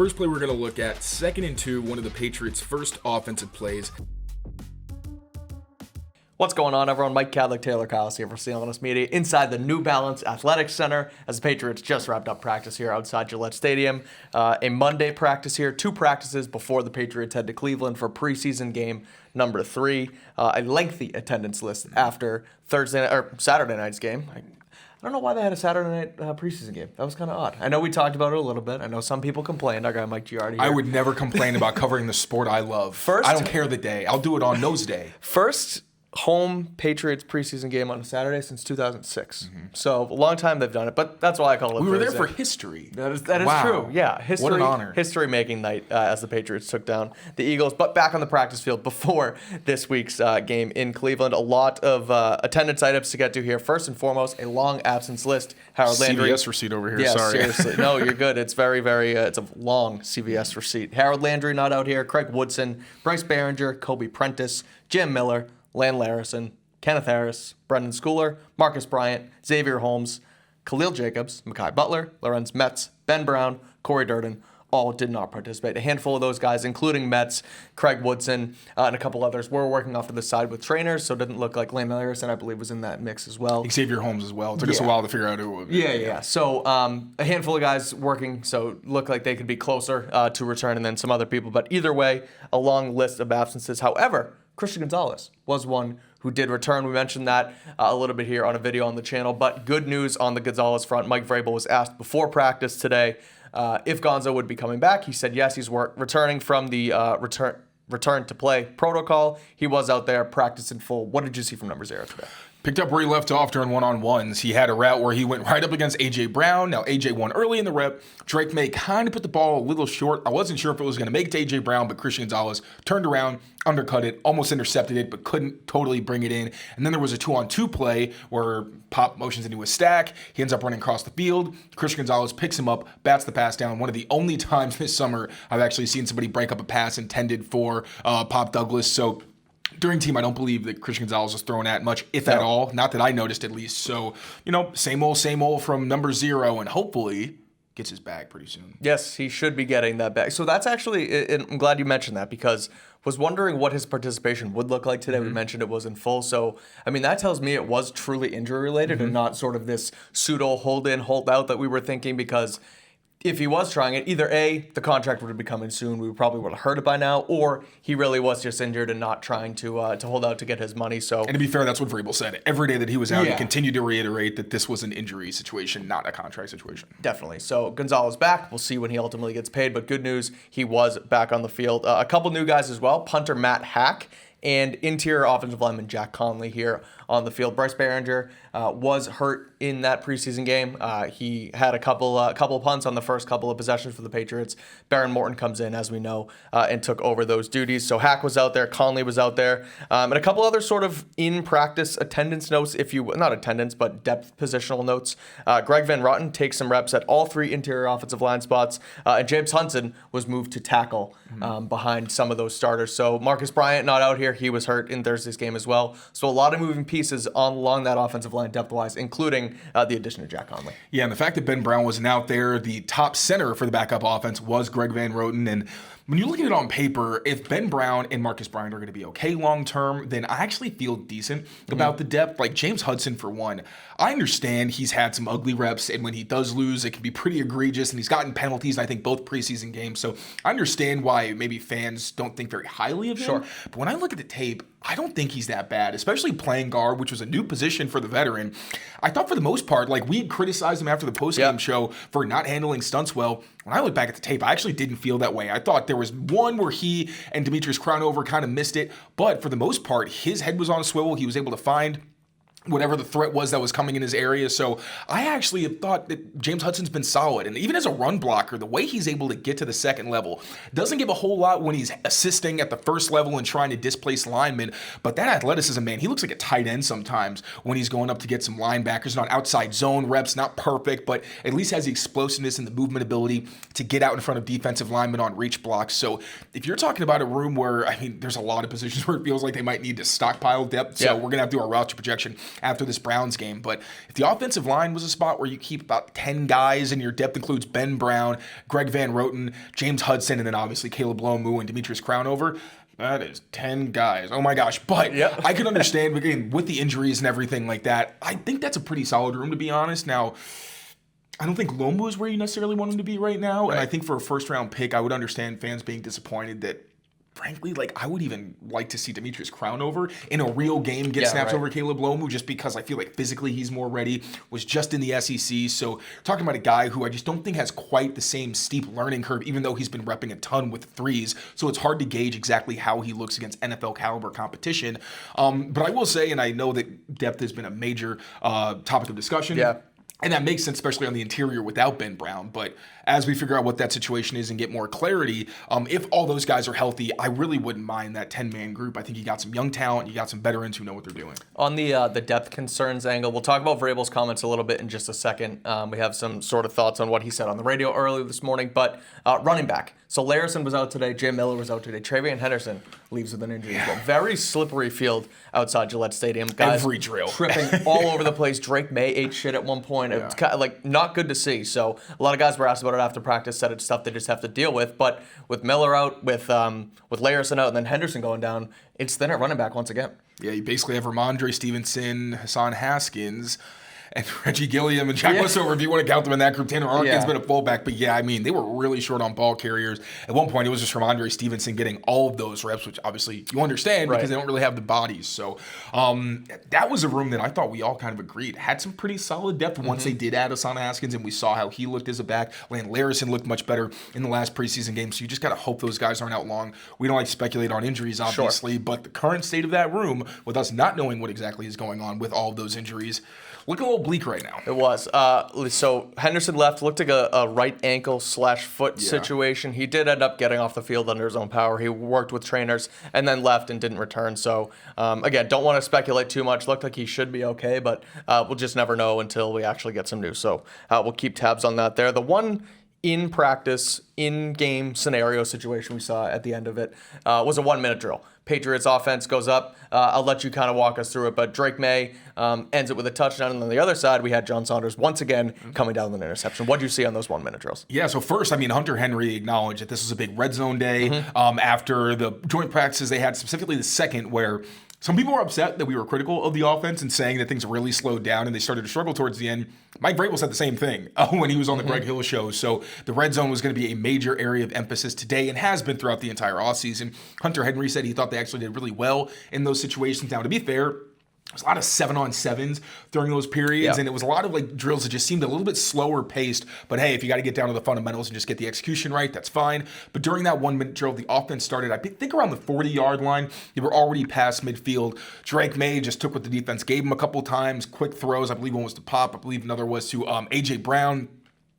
First play we're going to look at, 2nd and 2, one of the Patriots' first offensive plays. What's going on, everyone? Mike Kadlick, Taylor Kyles here for CLNS Media inside the New Balance Athletic Center as the Patriots just wrapped up practice here outside Gillette Stadium. A Monday practice here, 2 practices before the Patriots head to Cleveland for preseason game number 3. A lengthy attendance list after Saturday night's game. I don't know why they had a Saturday night preseason game. That was kind of odd. I know we talked about it a little bit. I know some people complained. Our guy Mike Giardi here. I would never complain about covering the sport I love. I don't care the day. I'll do it on nose day. First home Patriots preseason game on a Saturday since 2006. So a long time they've done it, but that's why I call it. We were there for history. That is true. Yeah, history. What an honor. History-making night as the Patriots took down the Eagles. But back on the practice field before this week's game in Cleveland, a lot of attendance items to get to here. First and foremost, a long absence list. Harold Landry. CVS receipt over here. Yeah, sorry. Seriously. No, you're good. It's very, very. It's a long CVS receipt. Harold Landry not out here. Craig Woodson, Bryce Behringer, Kobe Prentice, Jim Miller, Lan Larison, Kenneth Harris, Brendan Schooler, Marcus Bryant, Xavier Holmes, Khalil Jacobs, Mekhi Butler, Lorenz Metz, Ben Brown, Corey Durden, all did not participate. A handful of those guys, including Metz, Craig Woodson, and a couple others, were working off to the side with trainers, so it didn't look like Lan Larison, I believe, was in that mix as well. Xavier Holmes as well. It took us a while to figure out who it was. Yeah. So a handful of guys working, so looked like they could be closer to return, and then some other people. But either way, a long list of absences. However, Christian Gonzalez was one who did return. We mentioned that a little bit here on a video on the channel, but good news on the Gonzalez front. Mike Vrabel was asked before practice today if Gonzo would be coming back. He said yes, he's returning from the return to play protocol. He was out there, practicing full. What did you see from number 0 today? Picked up where he left off during one-on-ones. He had a route where he went right up against A.J. Brown. Now, A.J. won early in the rep. Drake May kind of put the ball a little short. I wasn't sure if it was going to make it to A.J. Brown, but Christian Gonzalez turned around, undercut it, almost intercepted it, but couldn't totally bring it in. And then there was a 2-on-2 play where Pop motions into a stack. He ends up running across the field. Christian Gonzalez picks him up, bats the pass down. One of the only times this summer I've actually seen somebody break up a pass intended for Pop Douglas. So during team, I don't believe that Christian Gonzalez was thrown at much, if at all. Not that I noticed, at least. So, same old from number 0, and hopefully gets his bag pretty soon. Yes, he should be getting that bag. So that's actually, and I'm glad you mentioned that, because was wondering what his participation would look like today. We mentioned it was in full. So, I mean, that tells me it was truly injury related and not sort of this pseudo hold in, hold out that we were thinking, because if he was trying it, either A, the contract would be coming soon, we probably would have heard it by now, or he really was just injured and not trying to hold out to get his money. So, and to be fair, that's what Vrabel said. Every day that he was out, he continued to reiterate that this was an injury situation, not a contract situation. Definitely. So Gonzalez back. We'll see when he ultimately gets paid, but good news, he was back on the field. A couple new guys as well, punter Matt Hack and interior offensive lineman Jack Conley here on the field. Bryce Behringer was hurt in that preseason game. He had a couple of punts on the first couple of possessions for the Patriots. Baron Morton comes in, as we know, and took over those duties. So Hack was out there, Conley was out there, and a couple other sort of in-practice attendance notes, not attendance, but depth positional notes. Greg Van Rotten takes some reps at all 3 interior offensive line spots, and James Hudson was moved to tackle behind some of those starters. So Marcus Bryant not out here. He was hurt in Thursday's game as well. So a lot of moving pieces along that offensive line depth-wise, including the addition of Jack Conley. Yeah, and the fact that Ben Brown wasn't out there, the top center for the backup offense was Greg Van Roten. And when you look at it on paper, if Ben Brown and Marcus Bryant are going to be okay long-term, then I actually feel decent about the depth. Like James Hudson, for one, I understand he's had some ugly reps, and when he does lose, it can be pretty egregious, and he's gotten penalties in, I think, both preseason games. So I understand why maybe fans don't think very highly of him. Sure. But when I look at the tape, I don't think he's that bad, especially playing guard, which was a new position for the veteran. I thought for the most part, like we had criticized him after the postgame show for not handling stunts well. When I look back at the tape, I actually didn't feel that way. I thought there was one where he and Demetrius Crownover kind of missed it, but for the most part, his head was on a swivel. He was able to find whatever the threat was that was coming in his area. So I actually have thought that James Hudson's been solid. And even as a run blocker, the way he's able to get to the second level doesn't give a whole lot when he's assisting at the first level and trying to displace linemen. But that athleticism, man, he looks like a tight end sometimes when he's going up to get some linebackers, not outside zone reps, not perfect, but at least has the explosiveness and the movement ability to get out in front of defensive linemen on reach blocks. So if you're talking about a room where, I mean, there's a lot of positions where it feels like they might need to stockpile depth. So we're going to have to do our roster projection after this Browns game. But if the offensive line was a spot where you keep about 10 guys and your depth includes Ben Brown, Greg Van Roten, James Hudson, and then obviously Caleb Lomu and Demetrius Crownover, that is 10 guys. Oh my gosh. But I can understand, again, with the injuries and everything like that, I think that's a pretty solid room, to be honest. Now, I don't think Lomu is where you necessarily want him to be right now. Right. And I think for a first-round pick, I would understand fans being disappointed that, frankly, I would even like to see Demetrius Crownover in a real game get snaps over Caleb Lomu, just because I feel like physically he's more ready, was just in the SEC. So talking about a guy who I just don't think has quite the same steep learning curve, even though he's been repping a ton with threes. So it's hard to gauge exactly how he looks against NFL caliber competition. But I will say, and I know that depth has been a major topic of discussion. Yeah. And that makes sense, especially on the interior without Ben Brown. But as we figure out what that situation is and get more clarity, if all those guys are healthy, I really wouldn't mind that 10-man group. I think you got some young talent, you got some veterans who know what they're doing. On the depth concerns angle, we'll talk about Vrabel's comments a little bit in just a second. We have some sort of thoughts on what he said on the radio earlier this morning. But running back. So Larison was out today. Jay Miller was out today. TreVeyon Henderson leaves with an injury. Yeah. Very slippery field outside Gillette Stadium. Guys every drill. Tripping all over the place. Drake May ate shit at one point. It's kind of not good to see. So a lot of guys were asked about it after practice, said it's stuff they just have to deal with. But with Miller out, with Larison out, and then Henderson going down, it's thin at running back once again. Yeah, you basically have Ramondre Stevenson, Hassan Haskins, and Reggie Gilliam and Jack Wessover, if you want to count them in that group. Tanner Arkin's been a fullback. But I mean, they were really short on ball carriers. At one point, it was just Ramondre Stevenson getting all of those reps, which obviously you understand because they don't really have the bodies. So that was a room that I thought we all kind of agreed had some pretty solid depth once they did add Hassan Haskins, and we saw how he looked as a back. Lan Larison looked much better in the last preseason game, so you just got to hope those guys aren't out long. We don't like to speculate on injuries, obviously, but the current state of that room, with us not knowing what exactly is going on with all of those injuries, looking a little bleak right now. It was. So Henderson left, looked like a right ankle / foot situation. He did end up getting off the field under his own power. He worked with trainers and then left and didn't return. So, again, don't want to speculate too much. Looked like he should be okay, but we'll just never know until we actually get some news. So we'll keep tabs on that there. The one in practice, in-game scenario situation we saw at the end of it was a 1-minute drill. Patriots offense goes up. I'll let you kind of walk us through it, but Drake May ends it with a touchdown, and on the other side, we had John Saunders once again coming down with an interception. What did you see on those 1-minute drills? Yeah, so first, I mean, Hunter Henry acknowledged that this was a big red zone day after the joint practices they had, specifically the second, where some people were upset that we were critical of the offense and saying that things really slowed down and they started to struggle towards the end. Mike Vrabel said the same thing when he was on the Greg Hill show. So the red zone was going to be a major area of emphasis today and has been throughout the entire offseason. Hunter Henry said he thought they actually did really well in those situations. Now, to be fair, there was a lot of 7-on-7s during those periods, and it was a lot of drills that just seemed a little bit slower paced. But hey, if you got to get down to the fundamentals and just get the execution right, that's fine. But during that 1-minute drill, the offense started, I think, around the 40-yard line. They were already past midfield. Drake May just took what the defense gave him a couple times, quick throws. I believe one was to Pop. I believe another was to A.J. Brown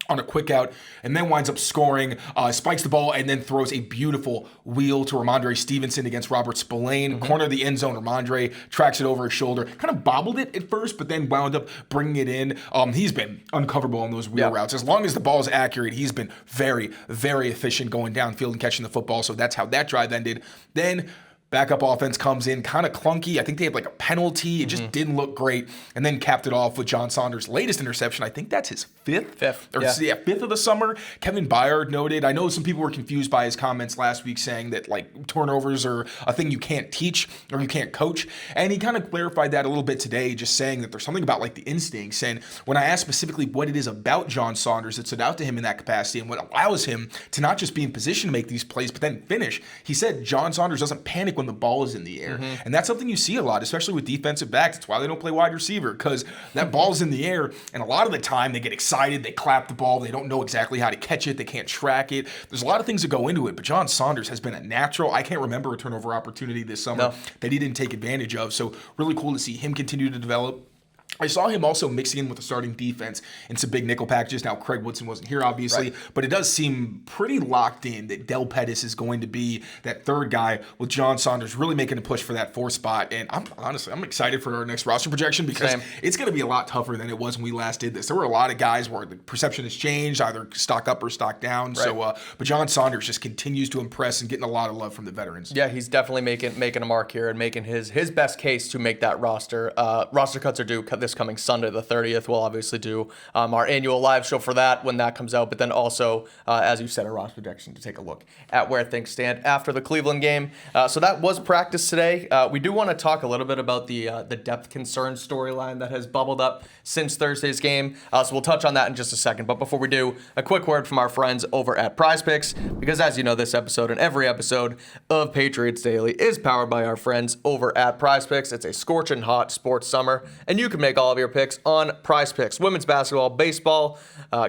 on a quick out, and then winds up scoring, spikes the ball, and then throws a beautiful wheel to Ramondre Stevenson against Robert Spillane. Corner of the end zone, Ramondre tracks it over his shoulder. Kind of bobbled it at first, but then wound up bringing it in. He's been uncoverable on those wheel routes. As long as the ball is accurate, he's been very, very efficient going downfield and catching the football, so that's how that drive ended. Then backup offense comes in, kind of clunky. I think they had a penalty. It just didn't look great. And then capped it off with John Saunders' latest interception. I think that's his fifth of the summer. Kevin Byard noted, I know some people were confused by his comments last week saying that turnovers are a thing you can't teach or you can't coach. And he kind of clarified that a little bit today, just saying that there's something about the instincts. And when I asked specifically what it is about John Saunders that stood out to him in that capacity and what allows him to not just be in position to make these plays, but then finish, he said John Saunders doesn't panic when the ball is in the air. And that's something you see a lot, especially with defensive backs. That's why they don't play wide receiver, because that ball's in the air, and a lot of the time they get excited, they clap the ball, they don't know exactly how to catch it, they can't track it. There's a lot of things that go into it, but John Saunders has been a natural. I can't remember a turnover opportunity this summer that he didn't take advantage of, so really cool to see him continue to develop. I saw him also mixing in with the starting defense in some big nickel packages. Now, Craig Woodson wasn't here, obviously, but it does seem pretty locked in that Del Pettis is going to be that third guy with John Saunders really making a push for that fourth spot. And I'm excited for our next roster projection because it's going to be a lot tougher than it was when we last did this. There were a lot of guys where the perception has changed, either stock up or stock down. Right. So, but John Saunders just continues to impress and getting a lot of love from the veterans. Yeah, he's definitely making a mark here and making his best case to make that roster. Roster cuts are due this coming Sunday, the 30th. We'll obviously do our annual live show for that when that comes out, but then also, as you said, a roster projection to take a look at where things stand after the Cleveland game. So that was practice today. We do want to talk a little bit about the depth concern storyline that has bubbled up since Thursday's game. So we'll touch on that in just a second. But before we do, a quick word from our friends over at Prizepicks, because as you know, this episode and every episode of Patriots Daily is powered by our friends over at Prizepicks. It's a scorching hot sports summer, and you can make all of your picks on Prizepicks. Women's basketball, baseball,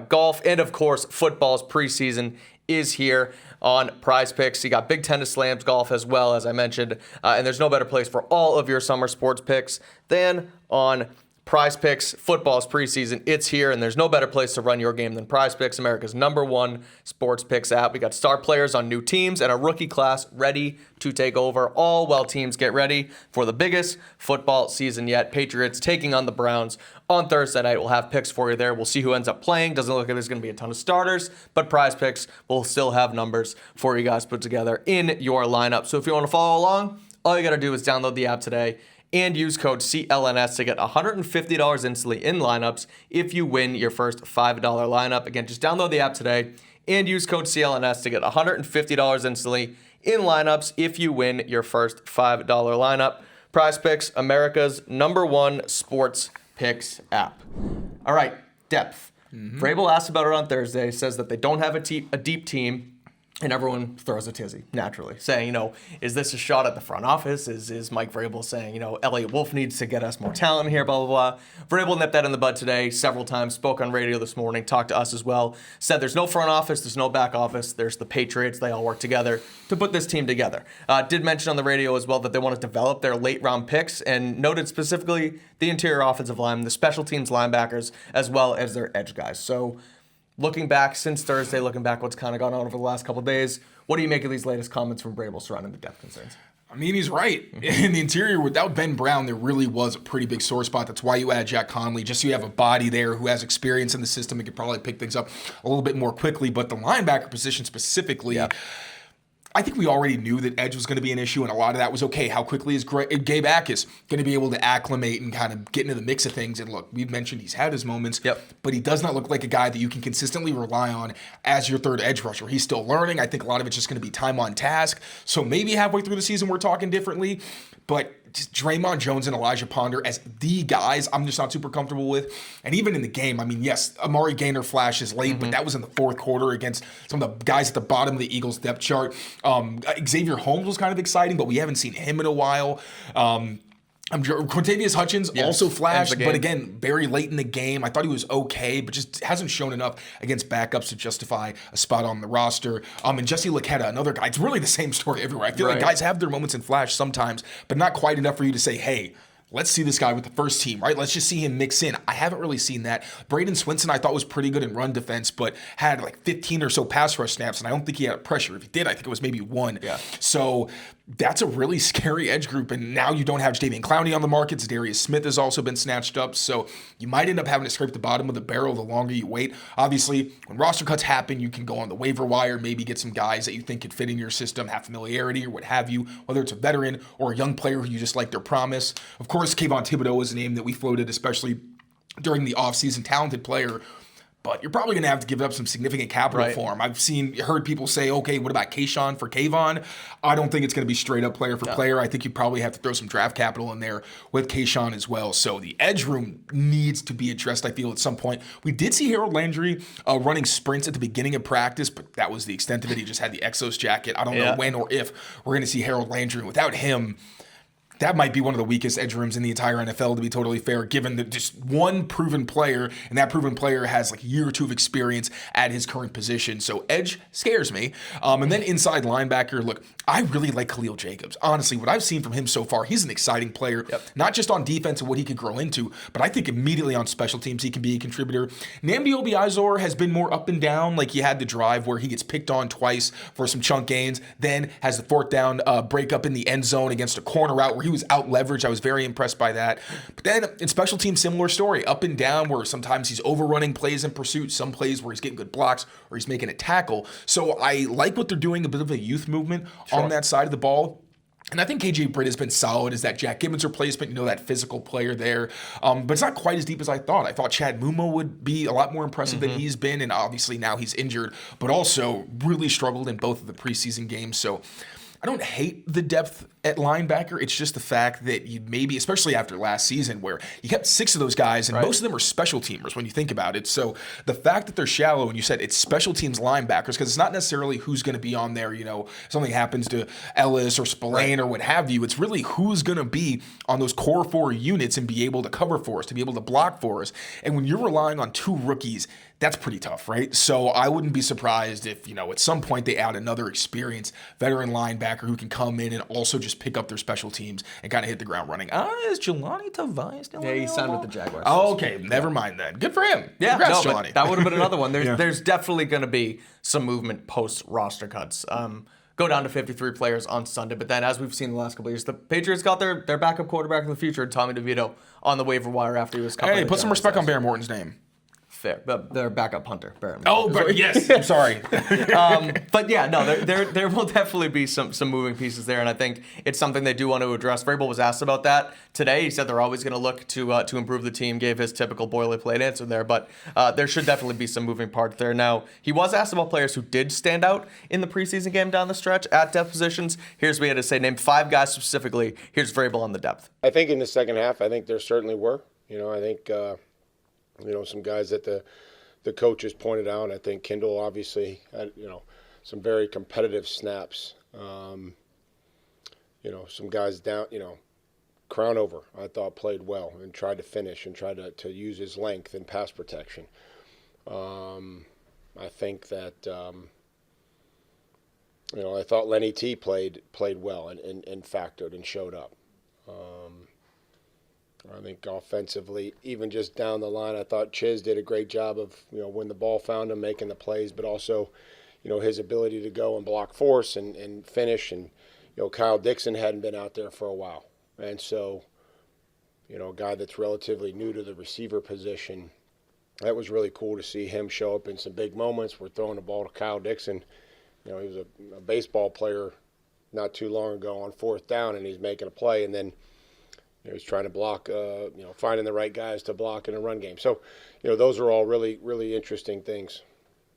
golf, and of course, football's preseason is here on Prizepicks. You got big tennis slams, golf as well, as I mentioned, and there's no better place for all of your summer sports picks than on Prizepicks. Football's preseason, it's here, and there's no better place to run your game than Prizepicks, America's #1 sports picks app. We got star players on new teams and a rookie class ready to take over, all while teams get ready for the biggest football season yet. Patriots taking on the Browns on Thursday night. We'll have picks for you there. We'll see who ends up playing. Doesn't look like there's going to be a ton of starters, but Prizepicks will still have numbers for you guys put together in your lineup. So if you want to follow along, all you got to do is download the app today and use code CLNS to get $150 instantly in lineups if you win your first $5 lineup. Again, just download the app today and use code CLNS to get $150 instantly in lineups if you win your first $5 lineup. Prizepicks, America's #1 sports picks app. All right, depth. Vrabel asked about it on Thursday, says that they don't have a deep team. And everyone throws a tizzy, naturally, saying, is this a shot at the front office? Is Mike Vrabel saying, Elliot Wolf needs to get us more talent here, blah, blah, blah. Vrabel nipped that in the bud today several times, spoke on radio this morning, talked to us as well, said there's no front office, there's no back office, there's the Patriots, they all work together to put this team together. Did mention on the radio as well that they want to develop their late round picks and noted specifically the interior offensive line, the special teams linebackers, as well as their edge guys. So, looking back since Thursday, what's kind of gone on over the last couple of days, what do you make of these latest comments from Vrabel surrounding the depth concerns? I mean, he's right. In the interior, without Ben Brown, there really was a pretty big sore spot. That's why you add Jack Conley, just so you have a body there who has experience in the system and could probably pick things up a little bit more quickly. But the linebacker position specifically, I think we already knew that edge was going to be an issue, and a lot of that was okay. How quickly is Gabe Akis going to be able to acclimate and kind of get into the mix of things? And look, we've mentioned he's had his moments, but he does not look like a guy that you can consistently rely on as your third edge rusher. He's still learning. I think a lot of it's just going to be time on task. So maybe halfway through the season we're talking differently, but just Draymond Jones and Elijah Ponder as the guys, I'm just not super comfortable with. And even in the game, I mean, yes, Amari Gaynor flashes late, but that was in the fourth quarter against some of the guys at the bottom of the Eagles depth chart. Xavier Holmes was kind of exciting, but we haven't seen him in a while. Quintavious Hutchins also flashed, but again, very late in the game. I thought he was okay, but just hasn't shown enough against backups to justify a spot on the roster. And Jesse Luketa, another guy. It's really the same story everywhere. I feel like guys have their moments in flash sometimes, but not quite enough for you to say, hey, let's see this guy with the first team, right? Let's just see him mix in. I haven't really seen that. Braden Swinson, I thought was pretty good in run defense, but had like 15 or so pass rush snaps, and I don't think he had pressure. If he did, I think it was maybe one. So that's a really scary edge group, and now you don't have Jadeveon Clowney on the market. Darius Smith has also been snatched up, so you might end up having to scrape the bottom of the barrel the longer you wait. Obviously, when roster cuts happen, you can go on the waiver wire, maybe get some guys that you think could fit in your system, have familiarity or what have you, whether it's a veteran or a young player who you just like their promise. Of course, Kayvon Thibodeau is a name that we floated, especially during the offseason. Talented player, but you're probably going to have to give up some significant capital for him. I've heard people say, okay, what about Kayshawn for Kayvon? I don't think it's going to be straight up player for player. I think you probably have to throw some draft capital in there with Kayshawn as well. So the edge room needs to be addressed, I feel, at some point. We did see Harold Landry running sprints at the beginning of practice, but that was the extent of it. He just had the Exos jacket. I don't know when or if we're going to see Harold Landry. And without him, that might be one of the weakest edge rooms in the entire NFL, to be totally fair, given that just one proven player, and that proven player has like a year or two of experience at his current position. So edge scares me. And then inside linebacker, look, I really like Khalil Jacobs. Honestly, what I've seen from him so far, he's an exciting player, not just on defense and what he could grow into, but I think immediately on special teams he can be a contributor. Nnamdi Obiazor has been more up and down. Like, he had the drive where he gets picked on twice for some chunk gains, then has the fourth down breakup in the end zone against a corner route where he was out leveraged. I was very impressed by that. But then in special teams, similar story, up and down, where sometimes he's overrunning plays in pursuit, some plays where he's getting good blocks or he's making a tackle. So I like what they're doing, a bit of a youth movement on that side of the ball. And I think KJ Britt has been solid as that Jack Gibbons replacement, that physical player there. But it's not quite as deep as I thought. I thought Chad Muma would be a lot more impressive than he's been, and obviously now he's injured, but also really struggled in both of the preseason games. So I don't hate the depth at linebacker. It's just the fact that you maybe, especially after last season, where you kept 6 of those guys, and most of them are special teamers when you think about it. So the fact that they're shallow, and you said it's special teams linebackers, because it's not necessarily who's going to be on there, if something happens to Ellis or Spillane or what have you. It's really who's going to be on those core 4 units and be able to cover for us, to be able to block for us. And when you're relying on 2 rookies, that's pretty tough, right? So I wouldn't be surprised if, at some point they add another experienced veteran linebacker who can come in and also just pick up their special teams and kind of hit the ground running. Is Jelani Tavai still Yeah, he signed with the Jaguars. Oh, okay. Never mind then. Good for him. Yeah, Congrats, but Jelani. that would have been another one. There's definitely going to be some movement post-roster cuts. Go down to 53 players on Sunday, but then as we've seen the last couple of years, the Patriots got their backup quarterback in the future, Tommy DeVito, on the waiver wire after he was cut. Hey, put some respect on Bear Morton's name. Fair, but their backup punter. Yes. I'm sorry. But yeah, no, there will definitely be some moving pieces there, and I think it's something they do want to address. Vrabel was asked about that today. He said they're always going to look to improve the team. Gave his typical boilerplate answer there, but there should definitely be some moving parts there. Now, he was asked about players who did stand out in the preseason game down the stretch at depth positions. Here's what he had to say. Name 5 guys specifically. Here's Vrabel on the depth. I think in the second half, I think there certainly were. I think. Some guys that the coaches pointed out. I think Kendall obviously had, some very competitive snaps. Some guys down, Crownover, I thought played well and tried to finish and tried to use his length in pass protection. I think that, I thought Lenny T played well and factored and showed up. I think offensively, even just down the line, I thought Chiz did a great job of, when the ball found him, making the plays, but also, his ability to go and block force and finish. And, Kyle Dixon hadn't been out there for a while. And so, a guy that's relatively new to the receiver position, that was really cool to see him show up in some big moments. We're throwing the ball to Kyle Dixon. He was a baseball player not too long ago on 4th down, and he's making a play. And then, he was trying to block, finding the right guys to block in a run game. So, those are all really, really interesting things.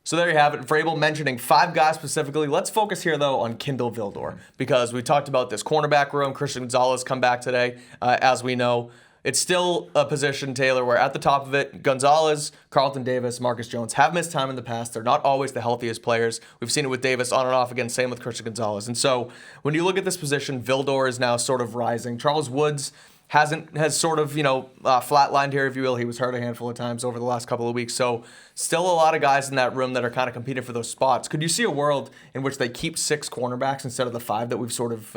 So there you have it. Vrabel mentioning 5 guys specifically. Let's focus here, though, on Kindle Vildor, because we talked about this cornerback room. Christian Gonzalez come back today, as we know. It's still a position, Taylor, where at the top of it, Gonzalez, Carlton Davis, Marcus Jones have missed time in the past. They're not always the healthiest players. We've seen it with Davis on and off again, same with Christian Gonzalez. And so when you look at this position, Vildor is now sort of rising. Charles Woods has sort of, flatlined here, if you will. He was hurt a handful of times over the last couple of weeks. So still a lot of guys in that room that are kind of competing for those spots. Could you see a world in which they keep 6 cornerbacks instead of the 5 that we've sort of,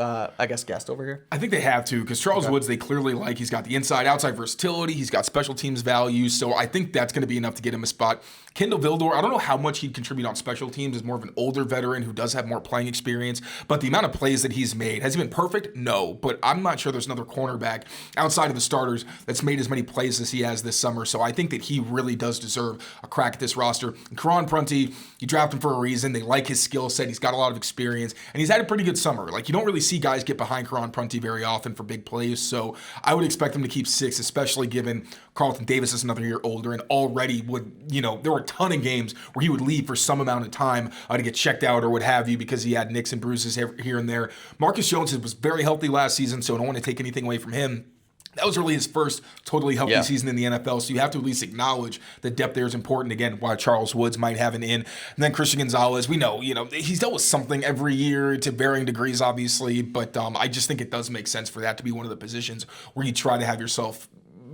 guessed over here? I think they have to, because Charles Woods, they clearly like. He's got the inside-outside versatility. He's got special teams values. So I think that's going to be enough to get him a spot. Kendall Vildor, I don't know how much he'd contribute on special teams. Is more of an older veteran who does have more playing experience. But the amount of plays that he's made, has he been perfect? No. But I'm not sure there's another cornerback outside of the starters that's made as many plays as he has this summer. So I think that he really does deserve a crack at this roster. And Karan Prunty, you draft him for a reason. They like his skill set. He's got a lot of experience. And he's had a pretty good summer. Like, you don't really see guys get behind Karan Prunty very often for big plays. So I would expect him to keep 6, especially given Carlton Davis is another year older and already would, there were a ton of games where he would leave for some amount of time to get checked out or what have you because he had nicks and bruises here and there. Marcus Jones was very healthy last season, so I don't want to take anything away from him. That was really his first totally healthy season in the NFL, so you have to at least acknowledge that depth there is important. Again, why Charles Woods might have an in. And then Christian Gonzalez, we know, he's dealt with something every year to varying degrees, obviously, but I just think it does make sense for that to be one of the positions where you try to have yourself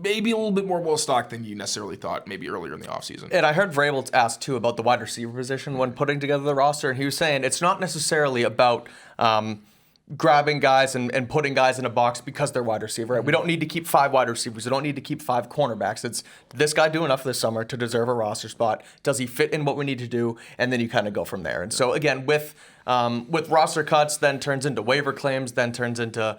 maybe a little bit more well-stocked than you necessarily thought maybe earlier in the offseason. And I heard Vrabel asked, too, about the wide receiver position when putting together the roster, and he was saying it's not necessarily about grabbing guys and putting guys in a box because they're wide receiver. Right? We don't need to keep 5 wide receivers. We don't need to keep 5 cornerbacks. It's, this guy do enough this summer to deserve a roster spot? Does he fit in what we need to do? And then you kind of go from there. And so, again, with roster cuts, then turns into waiver claims, then turns into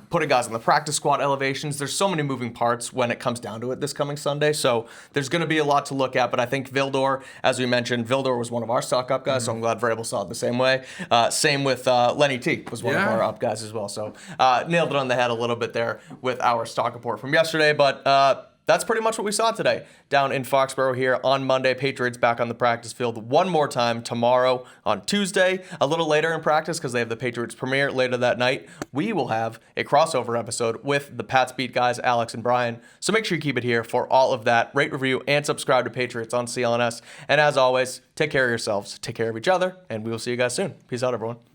putting guys on the practice squad elevations. There's so many moving parts when it comes down to it this coming Sunday. So there's going to be a lot to look at. But I think Vildor, as we mentioned, Vildor was one of our stock up guys, so I'm glad Vrabel saw it the same way. Same with Lenny T was one of our up guys as well. So nailed it on the head a little bit there with our stock report from yesterday. But that's pretty much what we saw today down in Foxborough here on Monday. Patriots back on the practice field one more time tomorrow on Tuesday, a little later in practice because they have the Patriots premiere later that night. We will have a crossover episode with the Pats Beat guys, Alex and Brian. So make sure you keep it here for all of that. Rate, review, and subscribe to Patriots on CLNS. And as always, take care of yourselves, take care of each other, and we will see you guys soon. Peace out, everyone.